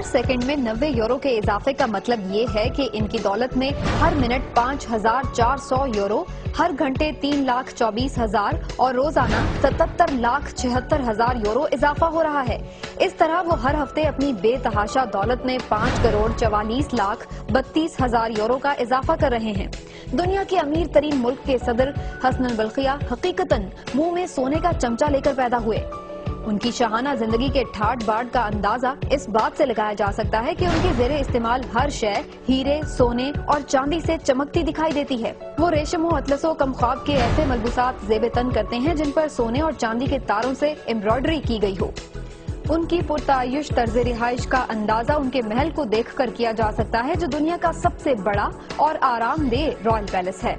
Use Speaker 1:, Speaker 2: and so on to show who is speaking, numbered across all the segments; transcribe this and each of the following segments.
Speaker 1: Second में 90 euro के इजाफे का मतलब ये है कि इनकी दौलत में हर मिनट 5,400 यूरो, हर घंटे 3,24,000 और रोजाना 77,76,000 यूरो इजाफा हो रहा है। इस तरह वो हर हफ्ते अपनी बेतहाशा दौलत में 5,44,32,000 यूरो का इजाफा कर रहे हैं। दुनिया के अमीर तरीन मुल्क के सदर हसन बल्किया हकीकतन मुंह में सोने का चमचा लेकर पैदा हुए। उनकी शाहाना जिंदगी के ठाट बाट का अंदाजा इस बात से लगाया जा सकता है कि उनके जेरे इस्तेमाल हर शय हीरे, सोने और चांदी से चमकती दिखाई देती है। वो रेशम व अतलसो कमख्वाब के ऐसे मलबूसात ज़ेब तन करते हैं जिन पर सोने और चांदी के तारों से एम्ब्रॉयडरी की गई हो। उनकी पुरतायुश तर्ज रिहाइश का अंदाजा उनके महल को देख कर किया जा सकता है, जो दुनिया का सबसे बड़ा और आरामदेह रॉयल पैलेस है।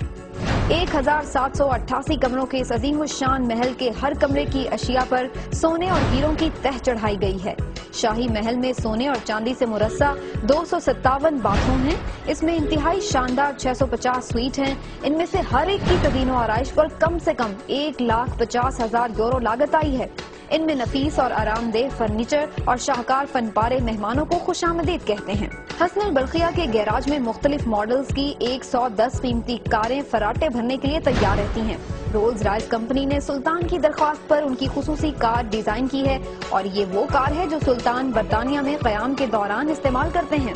Speaker 1: 1,788 कमरों के इस अजीम शान महल के हर कमरे की अशिया पर सोने और हीरों की तह चढ़ाई गई है। शाही महल में सोने और चांदी से मुरस्सा 257 बाथरूम हैं। इसमें इंतहाई शानदार 650 स्वीट हैं। इनमें से हर एक की तज़ीन व आराइश पर कम से कम 1,50,000 यूरो लागत आई है। इनमें नफीस और आरामदेह फर्नीचर और शाहकार फनपारे मेहमानों को खुशामदीद कहते हैं। हसन बल्किया के गैराज में मुख्तलिफ मॉडल्स की 110 कीमती कारें फराटे भरने के लिए तैयार रहती हैं। रोल्स रॉयस कंपनी ने सुल्तान की दरख्वास्त पर उनकी खुसूसी कार डिजाइन की है और ये वो कार है जो सुल्तान बरतानिया में क़याम के दौरान इस्तेमाल करते हैं।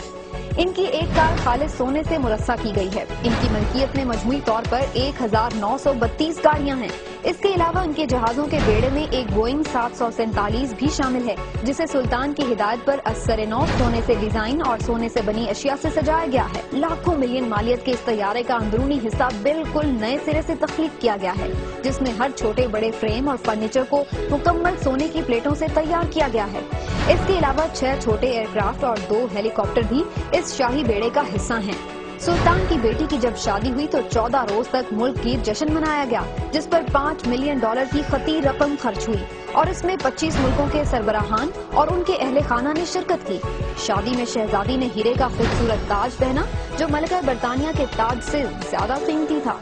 Speaker 1: इनकी एक कार खालिस सोने से मुरस्सा की गई है। इनकी मलकियत में मजमूई तौर पर 1,932 गाड़ियां हैं। इसके अलावा इनके जहाजों के बेड़े में एक बोइंग 747 भी शामिल है, जिसे सुल्तान की हिदायत पर अस्सर-ए-नौ सोने से डिजाइन और सोने से बनी अशिया से सजाया गया है। लाखों मिलियन मालियत के इस तैयारे का अंदरूनी हिस्सा बिल्कुल नए सिरे से तख्लीक किया गया है, जिसमें हर छोटे बड़े फ्रेम और फर्नीचर को मुकम्मल सोने की प्लेटों से तैयार किया गया है। इसके अलावा 6 छोटे एयरक्राफ्ट और 2 हेलीकॉप्टर भी इस शाही बेड़े का हिस्सा हैं। सुल्तान की बेटी की जब शादी हुई तो 14 रोज तक मुल्क की जश्न मनाया गया, जिस पर $5 मिलियन की खतीर रकम खर्च हुई और इसमें 25 मुल्कों के सरबराहान और उनके अहले खाना ने शिरकत की। शादी में शहजादी ने हीरे का खूबसूरत ताज पहना, जो मलका बरतानिया के ताज से ज्यादा कीमती था।